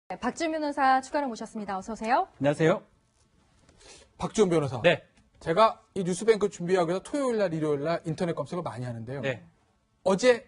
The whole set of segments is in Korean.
네, 박지훈 변호사 추가로 모셨습니다. 어서 오세요. 안녕하세요. 박지훈 변호사. 네. 제가 이 뉴스뱅크 준비하기 위해서 토요일 날, 일요일 날 인터넷 검색을 많이 하는데요. 네. 어제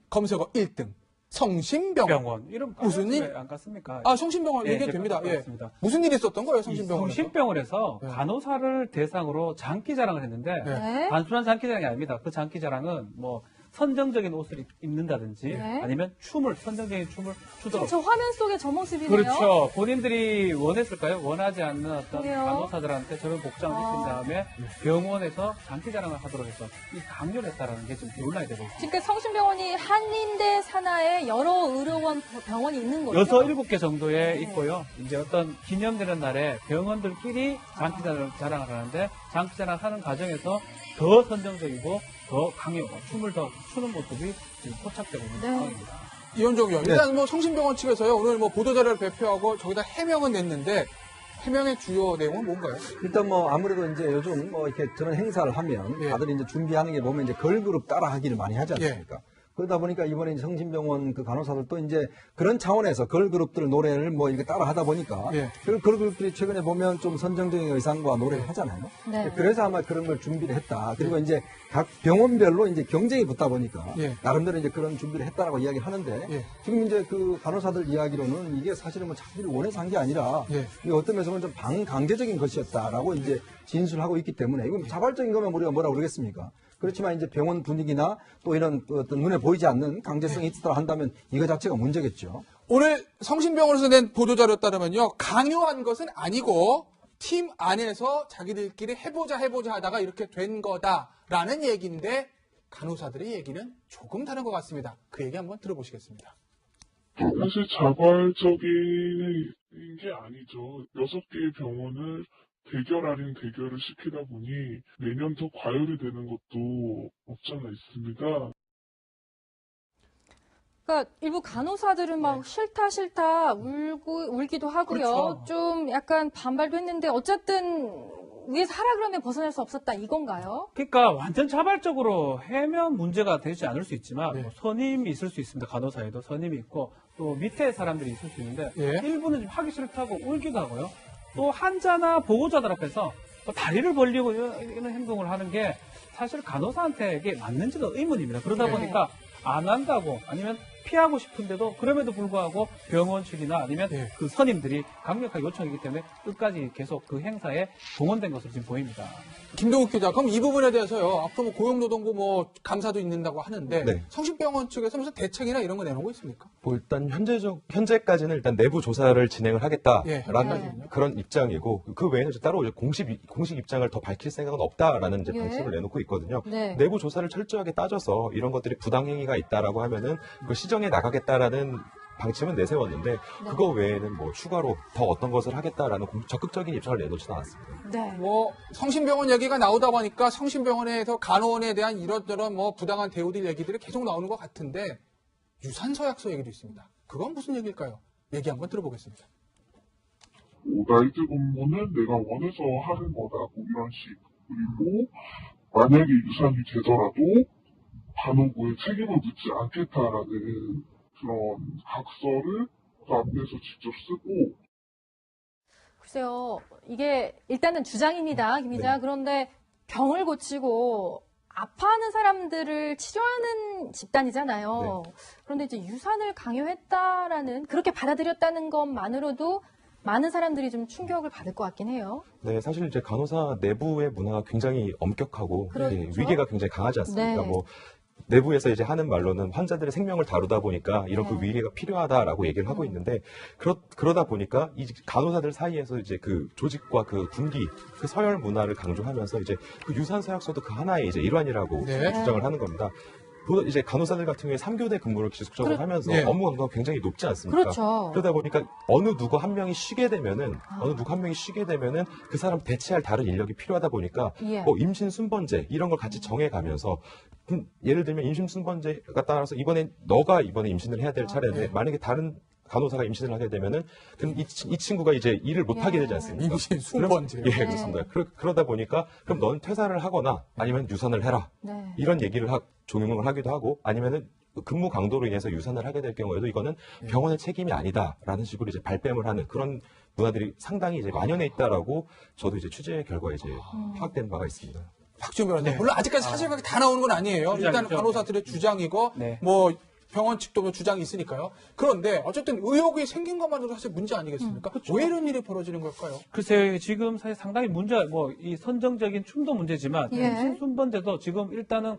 검색어 1등. 성심병원. 병원. 이름 무슨 일? 안 갔습니까? 아, 성심병원 얘기해도 됩니다. 예. 무슨 일이 있었던 거예요, 성심병원에서? 성심병원에서 네. 간호사를 대상으로 장기자랑을 했는데 네. 단순한 장기자랑이 아닙니다. 그 장기자랑은 뭐 선정적인 옷을 입는다든지 네. 아니면 선정적인 춤을 추도록. 저 화면 속에 저 모습이네요. 그렇죠. 본인들이 원했을까요? 원하지 않는 어떤 그래요? 간호사들한테 저런 복장을 입힌 다음에 병원에서 장기자랑을 하도록 해서 이 강요를 했다는 게 좀 논란이 되고 있습니다. 지금 성심병원이 한인대 산하에 여러 의료원 병원이 있는 거죠? 7개 정도에 있고요. 이제 어떤 기념되는 날에 병원들끼리 장기자랑을 하는데 장기자랑 하는 과정에서 더 선정적이고 더 강요고 춤을 더 추는 모습이 지금 포착되고 있는 네. 상황입니다. 이현정 의원. 일단 뭐 성심병원 측에서요, 오늘 뭐 보도자료를 발표하고 저기다 해명은 냈는데, 해명의 주요 내용은 뭔가요? 일단 뭐 아무래도 이제 요즘 뭐 이렇게 저런 행사를 하면 예. 다들 이제 준비하는 게 보면 이제 걸그룹 따라 하기를 많이 하지 않습니까? 그러다 보니까 이번에 이제 성심병원 그 간호사들도 이제 그런 차원에서 걸그룹들 노래를 뭐 이렇게 따라 하다 보니까 예. 그 걸그룹들이 최근에 보면 좀 선정적인 의상과 노래를 하잖아요. 네. 그래서 아마 그런 걸 준비를 했다. 그리고 이제 각 병원별로 이제 경쟁이 붙다 보니까 예. 나름대로 이제 그런 준비를 했다라고 이야기를 하는데 예. 지금 이제 그 간호사들 이야기로는 이게 사실은 뭐 자기들이 원해서 한 게 아니라 예. 이게 어떤 면에서는 좀 반강제적인 것이었다라고 이제 진술하고 있기 때문에 이건 자발적인 거면 우리가 뭐라 그러겠습니까? 그렇지만 이제 병원 분위기나 또 이런 어떤 눈에 보이지 않는 강제성이 있다고 한다면 이거 자체가 문제겠죠. 오늘 성심병원에서 낸 보도자료에 따르면요, 강요한 것은 아니고, 팀 안에서 자기들끼리 해보자 하다가 이렇게 된 거다라는 얘기인데, 간호사들의 얘기는 조금 다른 것 같습니다. 그 얘기 한번 들어보시겠습니다. 사실 자발적인 게 아니죠. 6개의 병원을 대결 아닌 대결을 시키다 보니 내년 더 과열이 되는 것도 없지 않아 있습니다. 그러니까 일부 간호사들은 막 싫다 울기도 하고요. 그렇죠. 좀 약간 반발도 했는데 어쨌든 위에서 하라 그러면 벗어날 수 없었다 이건가요? 그러니까 완전 자발적으로 해면 문제가 되지 않을 수 있지만 네. 뭐 선임이 있을 수 있습니다. 간호사에도 선임이 있고 또 밑에 사람들이 있을 수 있는데 예. 일부는 좀 하기 싫다고 울기도 하고요. 또 환자나 보호자들 앞에서 또 다리를 벌리고 이런 행동을 하는 게 사실 간호사한테 이게 맞는지도 의문입니다. 그러다 네. 보니까 안 한다고 아니면 피하고 싶은데도 그럼에도 불구하고 병원 측이나 아니면 네. 그 선임들이 강력하게 요청이기 때문에 끝까지 계속 그 행사에 동원된 것으로 지금 보입니다. 김동욱 기자, 그럼 이 부분에 대해서요, 앞으로 뭐 고용노동부 뭐 감사도 있는다고 하는데, 네. 성심병원 측에서 무슨 대책이나 이런 거 내놓고 있습니까? 뭐 일단 현재까지는 일단 내부 조사를 진행을 하겠다라는 예. 그런 입장이고 그 외에는 이제 따로 이제 공식 입장을 더 밝힐 생각은 없다라는 이제 예. 방침을 내놓고 있거든요. 네. 내부 조사를 철저하게 따져서 이런 것들이 부당행위가 있다라고 하면은 그 시정에 나가겠다라는 방침은 내세웠는데 그거 외에는 뭐 추가로 더 어떤 것을 하겠다라는 적극적인 입장을 내놓지는 않았습니다. 네. 뭐 성심병원 얘기가 나오다 보니까 성심병원에서 간호원에 대한 이런저런 뭐 부당한 대우들 얘기들이 계속 나오는 것 같은데, 유산서약서 얘기도 있습니다. 그건 무슨 얘기일까요? 얘기 한번 들어보겠습니다. 나이트 근무는 내가 원해서 하는 거다, 뭐 이런 식. 그리고 만약에 유산이 되더라도 간호부에 책임을 묻지 않겠다라는 그런 각서를 그 앞에서 직접 쓰고, 글쎄요, 이게 일단은 주장입니다, 김 기자. 그런데 병을 고치고 아파하는 사람들을 치료하는 집단이잖아요. 그런데 이제 유산을 강요했다라는, 그렇게 받아들였다는 것만으로도 많은 사람들이 좀 충격을 받을 것 같긴 해요. 네, 사실 이제 간호사 내부의 문화가 굉장히 엄격하고 그렇죠. 위계가 굉장히 강하지 않습니까? 네. 뭐 내부에서 이제 하는 말로는 환자들의 생명을 다루다 보니까 이런 그 네. 위계가 필요하다라고 얘기를 하고 있는데 그러다 보니까 이 간호사들 사이에서 이제 그 조직과 그 군기, 그 서열 문화를 강조하면서 이제 그 유산서약서도 그 하나의 이제 일환이라고 네. 주장을 하는 겁니다. 이제 간호사들 같은 경우에 3교대 근무를 지속적으로 하면서 네. 업무 강도가 굉장히 높지 않습니까? 그렇죠. 그러다 보니까 어느 누구 한 명이 쉬게 되면은 그 사람 대체할 다른 인력이 필요하다 보니까 예. 뭐 임신 순번제 이런 걸 같이 정해가면서 예를 들면 임신 순번제가 따라서 너가 이번에 임신을 해야 될 차례인데 만약에 다른 간호사가 임신을 하게 되면은 그럼 이 친구가 이제 일을 못 하게 되지 않습니까? 임신 순번제. 예, 그렇습니다. 그러다 보니까 그럼 넌 퇴사를 하거나 아니면 유산을 해라. 네. 이런 얘기를 종용을 하기도 하고 아니면은 근무 강도로 인해서 유산을 하게 될 경우에도 이거는 병원의 책임이 아니다라는 식으로 이제 발뺌을 하는 그런 문화들이 상당히 이제 만연해 있다라고 저도 이제 취재 결과에 이제 파악된 바가 있습니다. 박지원 변호사님, 네. 물론 아직까지 사실관계 다 나오는 건 아니에요. 일단 주장이죠. 간호사들의 주장이고, 네. 뭐 병원 측도 뭐 주장이 있으니까요. 그런데 어쨌든 의혹이 생긴 것만으로도 사실 문제 아니겠습니까? 왜 이런 일이 벌어지는 걸까요? 글쎄 지금 사실 상당히 이 선정적인 춤도 문제지만 예. 임신순번제도 지금 일단은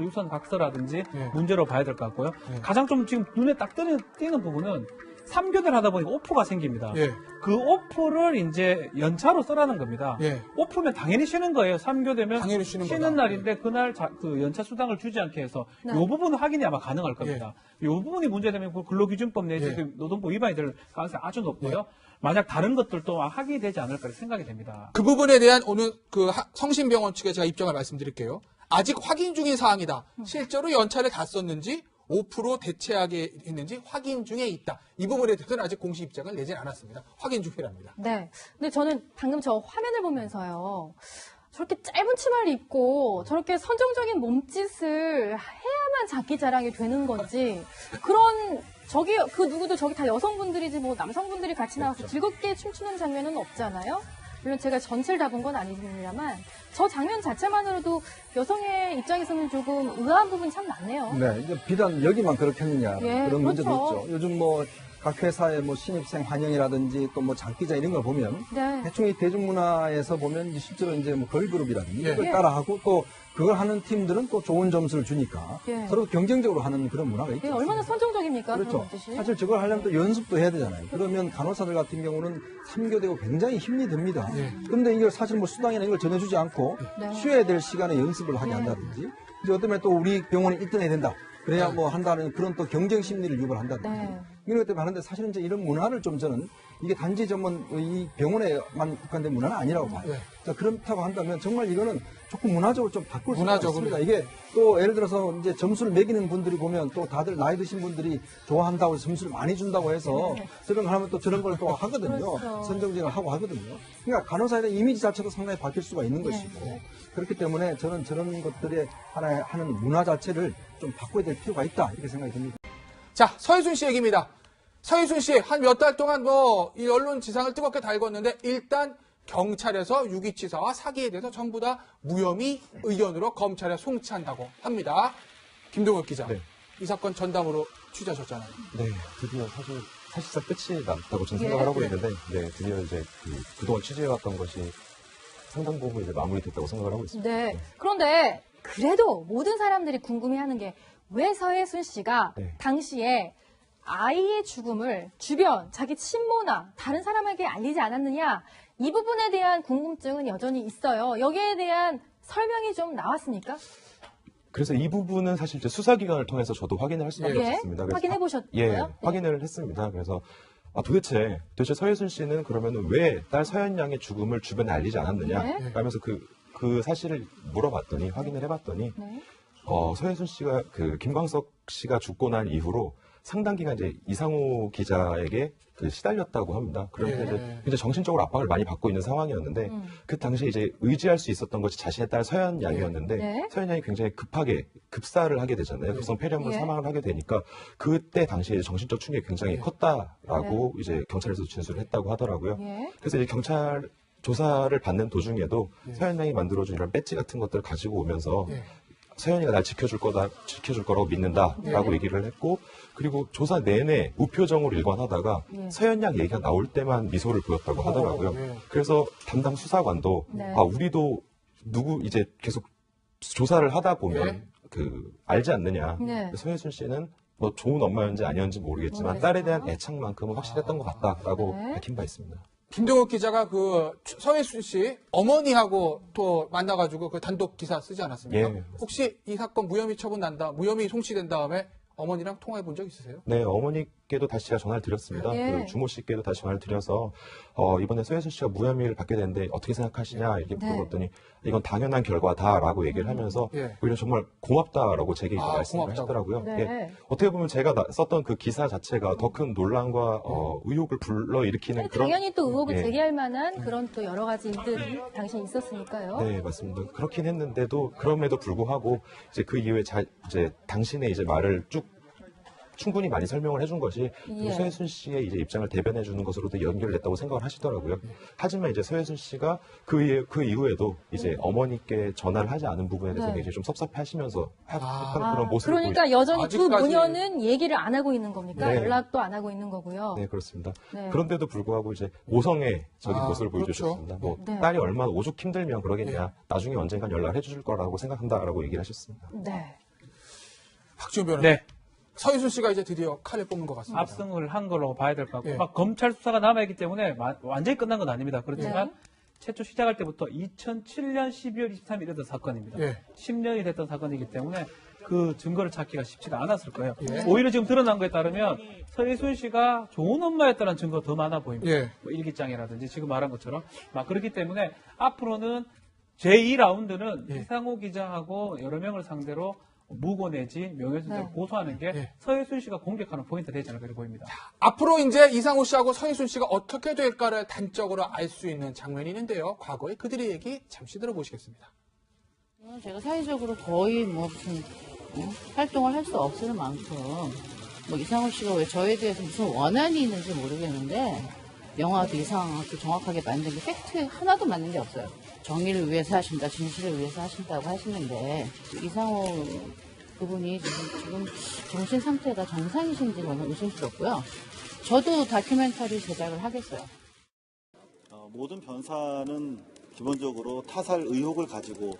유선 각서라든지 예. 문제로 봐야 될 것 같고요. 예. 가장 좀 지금 눈에 딱 띄는 부분은 3교대를 하다 보니까 오프가 생깁니다. 예. 그 오프를 이제 연차로 써라는 겁니다. 예. 오프면 당연히 쉬는 거예요. 3교대면 당연히 쉬는 거다. 날인데 그날 그 연차 수당을 주지 않게 해서 네. 이 부분은 확인이 아마 가능할 겁니다. 이 부분이 문제되면 그 근로기준법 내지 예. 그 노동부 위반이 될 가능성이 아주 높고요. 만약 다른 것들도 확인이 되지 않을까 생각이 됩니다. 그 부분에 대한 오늘 그 성심병원 측에 제가 입장을 말씀드릴게요. 아직 확인 중인 사항이다. 실제로 연차를 다 썼는지 5% 대체하게 했는지 확인 중에 있다. 이 부분에 대해서는 아직 공식 입장을 내진 않았습니다. 확인 중이랍니다. 네. 근데 저는 방금 저 화면을 보면서요. 저렇게 짧은 치마를 입고 저렇게 선정적인 몸짓을 해야만 자기 자랑이 되는 건지 그 누구도 저기 다 여성분들이지 뭐 남성분들이 같이 나와서 즐겁게 춤추는 장면은 없잖아요. 물론 제가 전체를 다 본 건 아닙니다만 저 장면 자체만으로도 여성의 입장에서는 조금 의아한 부분이 참 많네요. 네, 이제 비단 여기만 그렇겠느냐 예, 그런 문제도 그렇죠. 있죠. 요즘 뭐 각 회사의 뭐 신입생 환영이라든지 또 뭐 장기자 이런 걸 보면 네. 대충 이 대중문화에서 보면 이제 실제로 이제 뭐 걸그룹이라든지 예. 이걸 예. 따라하고 또 그걸 하는 팀들은 또 좋은 점수를 주니까 예. 서로 경쟁적으로 하는 그런 문화가 있죠. 예, 얼마나 선정적입니까? 그렇죠. 그런 뜻이. 사실 저걸 하려면 또 연습도 해야 되잖아요. 그러면 간호사들 같은 경우는 3교대고 굉장히 힘이 듭니다. 예. 그런데 이걸 사실 뭐 수당이나 이걸 전해주지 않고 네. 쉬어야 될 시간에 연습을 하게 예. 한다든지 이제 어쩌면 또 우리 병원이 1등 해야 된다. 그래야 네. 뭐 한다는 그런 또 경쟁 심리를 유발한다든지 네. 이런 것 때문에 하는데 사실은 이제 이런 문화를 좀 저는 이게 단지 전문 이 병원에만 국한된 문화는 아니라고 봐요. 네. 자, 그렇다고 한다면 정말 이거는 조금 문화적으로 좀 바꿀 수가 문화적으로. 있습니다. 이게 또 예를 들어서 이제 점수를 매기는 분들이 보면 또 다들 나이 드신 분들이 좋아한다고 해서 점수를 많이 준다고 해서 저런 걸 하면 또 저런 걸 또 하거든요. 그렇죠. 선정적을 하고 하거든요. 그러니까 간호사에 대한 이미지 자체도 상당히 바뀔 수가 있는 네. 것이고 그렇기 때문에 저는 저런 것들의 하나의 하는 문화 자체를 좀 바꿔야 될 필요가 있다 이렇게 생각이 듭니다. 자, 서희순 씨 얘기입니다. 서희순 씨, 한 몇 달 동안 이 언론 지상을 뜨겁게 달궜는데, 일단 경찰에서 유기치사와 사기에 대해서 전부 다 무혐의 의견으로 검찰에 송치한다고 합니다. 김동혁 기자, 네. 이 사건 전담으로 취재하셨잖아요. 네, 드디어 사실상 끝이 났다고 저는 예. 생각을 하고 네. 있는데, 네, 드디어 이제 그동안 취재해왔던 것이 상당 부분 이제 마무리됐다고 생각을 하고 있습니다. 네. 그런데 그래도 모든 사람들이 궁금해하는 게 왜 서혜순 씨가 네. 당시에 아이의 죽음을 주변 자기 친모나 다른 사람에게 알리지 않았느냐 이 부분에 대한 궁금증은 여전히 있어요. 여기에 대한 설명이 좀 나왔습니까? 그래서 이 부분은 사실 이제 수사기관을 통해서 저도 확인을 할 수밖에 예. 없었습니다. 그래서 확인해 보셨고요? 예, 네. 확인을 했습니다. 그래서 도대체 서혜순 씨는 그러면 왜 딸 서현 양의 죽음을 주변에 알리지 않았느냐 네. 하면서 그 사실을 물어봤더니 확인을 해봤더니 네. 서혜순 씨가 김광석 씨가 죽고 난 이후로 상당 기간 이제 이상우 기자에게 시달렸다고 합니다. 그런데 예. 이제 정신적으로 압박을 많이 받고 있는 상황이었는데 그 당시에 이제 의지할 수 있었던 것이 자신의 딸 서현 양이었는데 네. 서현 양이 굉장히 급하게 급사를 하게 되잖아요. 급성 폐렴으로 예. 사망을 하게 되니까 그때 당시에 이제 정신적 충격이 굉장히 컸다라고 이제 경찰에서 진술을 했다고 하더라고요. 예. 그래서 이제 경찰 조사를 받는 도중에도 서현 양이 만들어준 이런 배지 같은 것들을 가지고 오면서 예. 서현이가 날 지켜줄 거라고 믿는다라고 네. 얘기를 했고, 그리고 조사 내내 무표정으로 일관하다가 예. 서현 양 얘기가 나올 때만 미소를 보였다고 하더라고요. 예. 그래서 담당 수사관도 네. 우리도 이제 계속 조사를 하다 보면 알지 않느냐. 네. 서혜순 씨는 뭐 좋은 엄마였는지 아니었는지 모르겠지만 모르겠어요. 딸에 대한 애착만큼은 확실했던 것 같다라고 네. 밝힌 바 있습니다. 김동혁 기자가 서혜순 씨 어머니하고 또 만나가지고 단독 기사 쓰지 않았습니까? 예. 혹시 이 사건 무혐의 무혐의 송치된 다음에 어머니랑 통화해 본 적 있으세요? 네, 어머니께도 다시 제가 전화를 드렸습니다. 예. 주모 씨께도 다시 전화를 드려서 이번에 서혜순 씨가 무혐의를 받게 됐는데 어떻게 생각하시냐 이렇게 네. 물어봤더니 이건 당연한 결과다라고 얘기를 하면서 예. 오히려 정말 고맙다라고 제게 이제 말씀을 고맙다고. 하시더라고요. 네. 예. 어떻게 보면 제가 썼던 그 기사 자체가 더 큰 논란과 의혹을 불러일으키는 그런 당연히 또 의혹을 예. 제기할 만한 그런 또 여러 가지 일들이 당시에 있었으니까요. 네, 맞습니다. 그렇긴 했는데도 그럼에도 불구하고 이제 그 이후에 이제 당신의 이제 말을 쭉 충분히 많이 설명을 해준 것이 예. 서혜순 씨의 이제 입장을 대변해 주는 것으로도 연결됐다고 생각을 하시더라고요. 하지만 이제 서혜순 씨가 그 이후에도 이제 어머니께 전화를 하지 않은 부분에 대해서 네. 굉장히 좀 섭섭해하시면서 하는 그런 모습을 그러니까 여전히 두 아직까지- 모녀는 얘기를 안 하고 있는 겁니까? 네. 연락도 안 하고 있는 거고요. 네, 그렇습니다. 네. 그런데도 불구하고 이제 모성애적인 모습을 그렇죠. 보여주셨습니다. 뭐 네. 딸이 얼마나 오죽 힘들면 그러겠냐. 나중에 언젠간 연락을 해줄 거라고 생각한다라고 얘기를 하셨습니다. 네. 박지훈 변호사. 네. 서희순 씨가 이제 드디어 칼을 뽑는 것 같습니다. 압승을 한 걸로 봐야 될 것 같고 예. 막 검찰 수사가 남아있기 때문에 완전히 끝난 건 아닙니다. 그렇지만 네. 최초 시작할 때부터 2007년 12월 23일 이었던 사건입니다. 예. 10년이 됐던 사건이기 때문에 그 증거를 찾기가 쉽지가 않았을 거예요. 예. 오히려 지금 드러난 거에 따르면 서희순 씨가 좋은 엄마였다는 증거가 더 많아 보입니다. 예. 뭐 일기장이라든지 지금 말한 것처럼 막 그렇기 때문에 앞으로는 제2라운드는 예. 이상호 기자하고 여러 명을 상대로 무고 내지 명예훼손죄로 네. 고소하는 게 예. 서혜순 씨가 공격하는 포인트가 되지 않을까 보입니다. 앞으로 이제 이상호 씨하고 서희순 씨가 어떻게 될까를 단적으로 알 수 있는 장면이 있는데요. 과거에 그들의 얘기 잠시 들어보시겠습니다. 제가 사회적으로 거의 뭐 무슨 활동을 할 수 없을 만큼 뭐 이상호 씨가 왜 저에 대해서 무슨 원한이 있는지 모르겠는데 영화도 이상하게 정확하게 만든 게 팩트 하나도 맞는 게 없어요. 정의를 위해서 하신다, 진실을 위해서 하신다고 하시는데 이상호 그분이 지금 정신 상태가 정상이신지 너무 의심스럽고요. 저도 다큐멘터리 제작을 하겠어요. 모든 변사는 기본적으로 타살 의혹을 가지고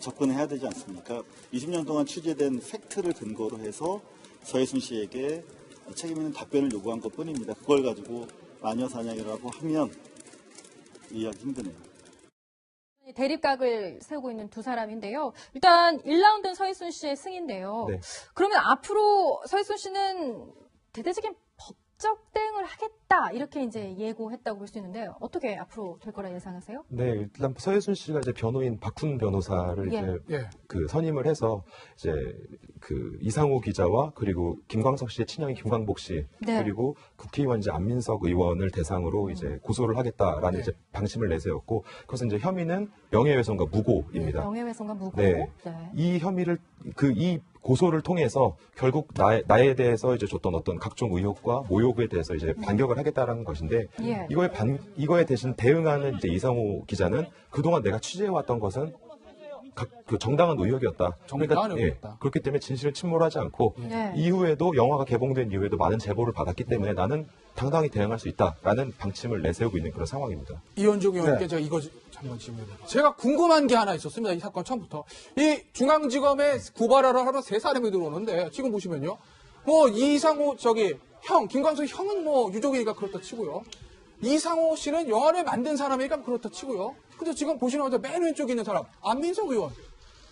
접근해야 되지 않습니까? 20년 동안 취재된 팩트를 근거로 해서 서혜순 씨에게 책임 있는 답변을 요구한 것 뿐입니다. 그걸 가지고 마녀 사냥이라고 하면 이해하기 힘드네요. 대립각을 세우고 있는 두 사람인데요. 일단 1라운드는 서희순 씨의 승인데요. 네. 그러면 앞으로 서희순 씨는 대대적인 법적 대응을 하겠다 이렇게 이제 예고했다고 볼 수 있는데 어떻게 앞으로 될 거라 예상하세요? 네, 일단 서혜순 씨가 이제 변호인 박훈 변호사를 예. 이제 예. 그 선임을 해서 이제 그 이상호 기자와 그리고 김광석 씨의 친형인 김광복 씨 네. 그리고 국회의원 이제 안민석 의원을 대상으로 이제 고소를 하겠다라는 네. 이제 방침을 내세웠고 그것은 이제 혐의는 명예훼손과 무고입니다. 명예훼손과 무고. 네. 이 혐의를 이 고소를 통해서 결국 나에 대해서 이제 줬던 어떤 각종 의혹과 모욕에 대해서 이제 반격을 하겠다라는 것인데 예. 이거에 대신 대응하는 이제 이상호 기자는 그동안 내가 취재해왔던 것은 그 정당한 의혹이었다. 정당한 의혹이었다. 그렇기 때문에 진실을 침몰하지 않고 네. 이후에도 영화가 개봉된 이후에도 많은 제보를 받았기 때문에 나는 당당히 대응할 수 있다라는 방침을 내세우고 있는 그런 상황입니다. 이현종 의원님께 네. 제가 이거 한번 질문해볼게요. 제가 궁금한 게 하나 있었습니다. 이 사건 처음부터. 이 중앙지검에 고발하러 하러 세 사람이 들어오는데 지금 보시면요. 뭐 이상호 형 김광석 형은 뭐 유족이니까 그렇다 치고요. 이상호 씨는 영화를 만든 사람이니까 그렇다 치고요. 근데 지금 보시는 맨 왼쪽에 있는 사람 안민석 의원.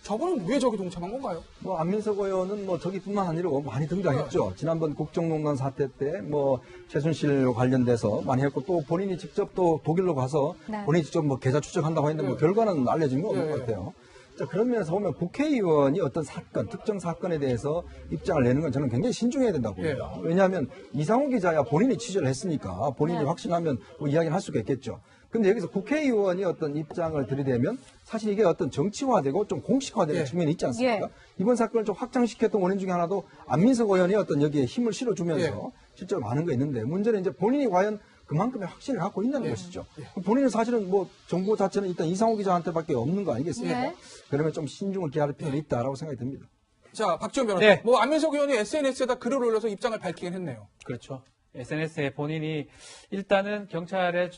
저분은 왜 저기 동참한 건가요? 뭐 안민석 의원은 뭐 저기뿐만 아니라 많이 등장했죠. 지난번 국정농단 사태 때 뭐 최순실 관련돼서 많이 했고 또 본인이 직접 또 독일로 가서 네. 본인이 직접 뭐 계좌 추적한다고 했는데 뭐 결과는 알려진 거 없는 것 같아요. 자, 그런 면에서 보면 국회의원이 어떤 사건, 특정 사건에 대해서 입장을 내는 건 저는 굉장히 신중해야 된다고 봅니다. 왜냐하면 이상호 기자야 본인이 취재를 했으니까 본인이 네. 확신하면 뭐 이야기를 할 수가 있겠죠. 근데 여기서 국회의원이 어떤 입장을 들이대면 사실 이게 어떤 정치화되고 좀 공식화되는 예. 측면이 있지 않습니까? 예. 이번 사건을 좀 확장시켰던 원인 중에 하나도 안민석 의원이 어떤 여기에 힘을 실어주면서 예. 실제로 많은 거 있는데 문제는 이제 본인이 과연 그만큼의 확신을 갖고 있다는 것이죠. 본인은 사실은 뭐 정보 자체는 일단 이상호 기자한테밖에 없는 거 아니겠습니까? 네. 그러면 좀 신중을 기할 필요는 있다라고 생각이 듭니다. 자, 박지원 변호사. 네. 뭐 안민석 의원이 SNS에다 글을 올려서 입장을 밝히긴 했네요. 그렇죠. SNS에 본인이 일단은 경찰의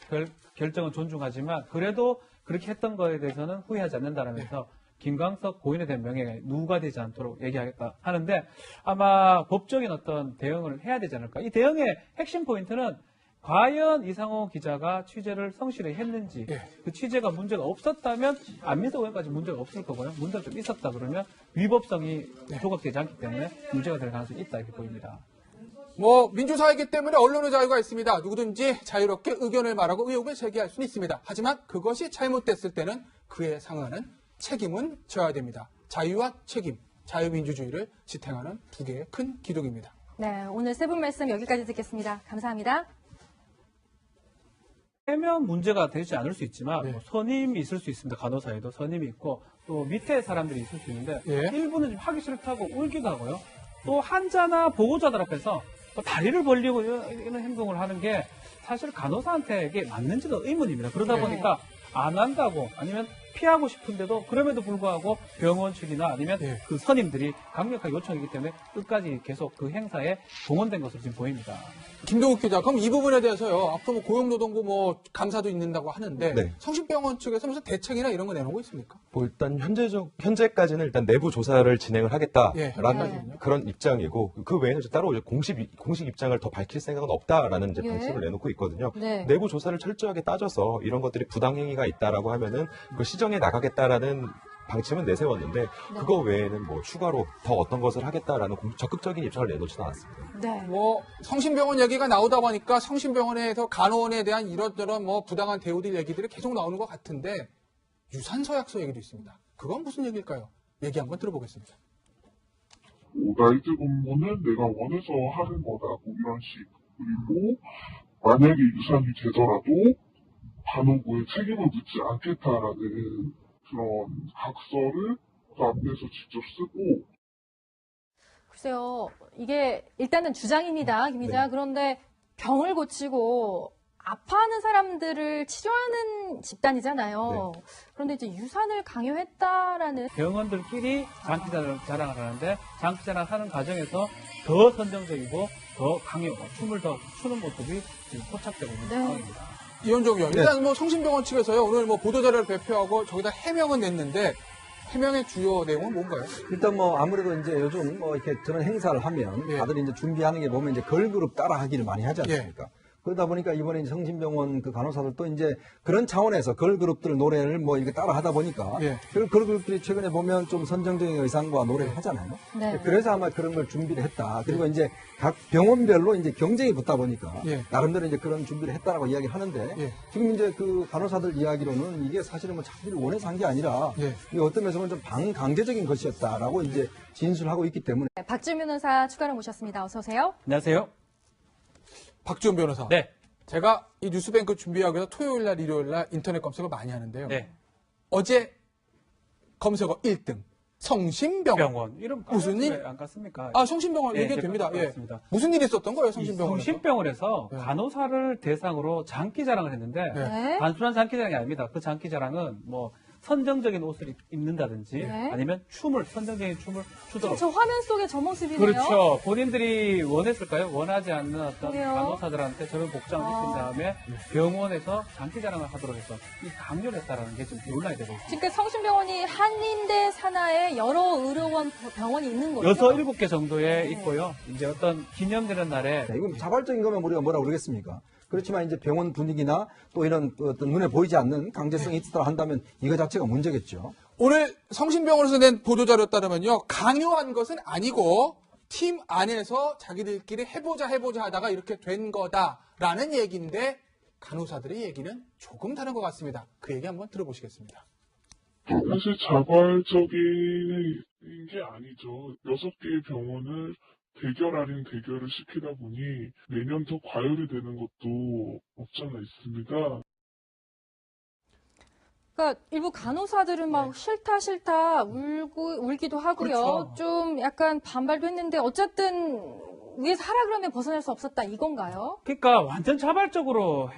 결정은 존중하지만 그래도 그렇게 했던 거에 대해서는 후회하지 않는다라면서 김광석 고인에 대한 명예가 누가 되지 않도록 얘기하겠다 하는데 아마 법적인 어떤 대응을 해야 되지 않을까. 이 대응의 핵심 포인트는 과연 이상호 기자가 취재를 성실히 했는지 예. 그 취재가 문제가 없었다면 안민석 의원까지 문제가 없을 거고요. 문제가 좀 있었다 그러면 위법성이 조각되지 않기 때문에 문제가 될 가능성이 있다 이렇게 보입니다. 뭐 민주사회이기 때문에 언론의 자유가 있습니다. 누구든지 자유롭게 의견을 말하고 의혹을 제기할 수는 있습니다. 하지만 그것이 잘못됐을 때는 그에 상응하는 책임은 져야 됩니다. 자유와 책임, 자유민주주의를 지탱하는 두 개의 큰 기둥입니다. 네, 오늘 세 분 말씀 여기까지 듣겠습니다. 감사합니다. 해면 문제가 되지 않을 수 있지만 네. 뭐 선임이 있을 수 있습니다. 간호사에도 선임이 있고 또 밑에 사람들이 있을 수 있는데 예. 일부는 좀 하기 싫다고 울기도 하고요. 또 환자나 보호자들 앞에서 또 다리를 벌리고 이런 행동을 하는 게 사실 간호사한테 이게 맞는지도 의문입니다. 그러다 보니까 안 한다고 아니면 피하고 싶은데도 그럼에도 불구하고 병원 측이나 아니면 그 선임들이 강력하게 요청이기 때문에 끝까지 계속 그 행사에 동원된 것으로 지금 보입니다. 김동욱 기자, 그럼 이 부분에 대해서요. 앞으로 뭐 고용노동부 뭐 감사도 있는다고 하는데 네. 성심병원 측에서 무슨 대책이나 이런 거 내놓고 있습니까? 뭐 일단 현재까지는 일단 내부 조사를 진행을 하겠다라는 현재까지는요? 그런 입장이고 그 외에는 이제 따로 이제 공식 입장을 더 밝힐 생각은 없다라는 이제 방침을 내놓고 있거든요. 네. 내부 조사를 철저하게 따져서 이런 것들이 부당행위가 있다라고 하면은 그 시정해 나가겠다라는 방침은 내세웠는데 그거 외에는 뭐 추가로 더 어떤 것을 하겠다라는 적극적인 입장을 내놓지는 않았습니다. 네. 뭐 성심병원 얘기가 나오다 보니까 성심병원에서 간호원에 대한 이런저런 뭐 부당한 대우들 얘기들이 계속 나오는 것 같은데 유산서약서 얘기도 있습니다. 그건 무슨 얘기일까요? 얘기 한번 들어보겠습니다. 나이트 근무는 내가 원해서 하는 거다, 뭐 이런 식. 그리고 만약에 유산이 되더라도 간호부에 책임을 묻지 않겠다라는 그런 각서를 그 앞에서 직접 쓰고. 글쎄요, 이게 일단은 주장입니다, 김 기자. 그런데 병을 고치고 아파하는 사람들을 치료하는 집단이잖아요. 그런데 이제 유산을 강요했다라는. 병원들끼리 장기자랑을 하는데 장기자랑 하는 과정에서 더 선정적이고 더 강요, 춤을 더 추는 모습이 지금 포착되고 있는 상황입니다. 이현종 의원, 일단 뭐 성심병원 측에서요 오늘 뭐 보도자료를 발표하고 저기다 해명은 냈는데 해명의 주요 내용은 뭔가요? 일단 뭐 아무래도 이제 요즘 뭐 이렇게 저런 행사를 하면 다들 이제 준비하는 게 보면 이제 걸그룹 따라 하기를 많이 하지 않습니까? 그러다 보니까 이번에 이제 성심병원 그 간호사들도 이제 그런 차원에서 걸그룹들 노래를 뭐 이렇게 따라 하다 보니까 그 걸그룹들이 최근에 보면 좀 선정적인 의상과 노래를 하잖아요. 네. 그래서 아마 그런 걸 준비를 했다. 그리고 이제 각 병원별로 이제 경쟁이 붙다 보니까 나름대로 이제 그런 준비를 했다라고 이야기를 하는데 지금 이제 그 간호사들 이야기로는 이게 사실은 뭐 자기들이 원해서 한 게 아니라 이게 어떤 면에서는 좀 반강제적인 것이었다라고 이제 진술하고 있기 때문에. 네, 박지훈 변호사 추가로 모셨습니다. 어서 오세요. 안녕하세요. 박지훈 변호사. 네. 제가 이 뉴스뱅크 준비하기 위해서 토요일 날, 일요일 날 인터넷 검색을 많이 하는데요. 네. 어제 검색어 1등. 성심병원. 병원. 이름 무슨 일? 안 갔습니까? 아, 성심병원 네, 얘기가 됩니다. 예. 맞습니다. 무슨 일이 있었던 거예요, 성심병원에서? 성심병원에서 간호사를 대상으로 장기자랑을 했는데 네. 단순한 장기자랑이 아닙니다. 그 장기자랑은 뭐 선정적인 옷을 입는다든지 아니면 선정적인 춤을 추도록. 저 화면 속에 저 모습이네요. 그렇죠. 본인들이 원했을까요? 원하지 않는 어떤 그래요? 간호사들한테 저런 복장을 입힌 다음에 병원에서 장기자랑을 하도록 해서 이 강요를 했다라는 게 지금 논란이 되고 있습니다. 지금 성심병원이 한림대 산하에 여러 의료원 병원이 있는 거죠? 6, 7개 정도에 있고요. 이제 어떤 기념되는 날에 이건 자발적인 거면 우리가 뭐라 그러겠습니까? 그렇지만 이제 병원 분위기나 또 이런 어떤 눈에 보이지 않는 강제성이 있다 한다면 이거 자체가 문제겠죠. 오늘 성심병원에서 낸 보도자료에 따르면요. 강요한 것은 아니고 팀 안에서 자기들끼리 해보자 하다가 이렇게 된 거다라는 얘기인데 간호사들의 얘기는 조금 다른 것 같습니다. 그 얘기 한번 들어보시겠습니다. 사실 자발적인 게 아니죠. 6개의 병원을 대결 아닌 대결을 시키다 보니 내년 더 과열이 되는 것도 없지 않아 있습니다. 그러니까 일부 간호사들은 막 싫다 울기도 하고요. 그렇죠. 좀 약간 반발도 했는데 어쨌든 위에서 하라 그러면 벗어날 수 없었다 이건가요? 그러니까 완전 자발적으로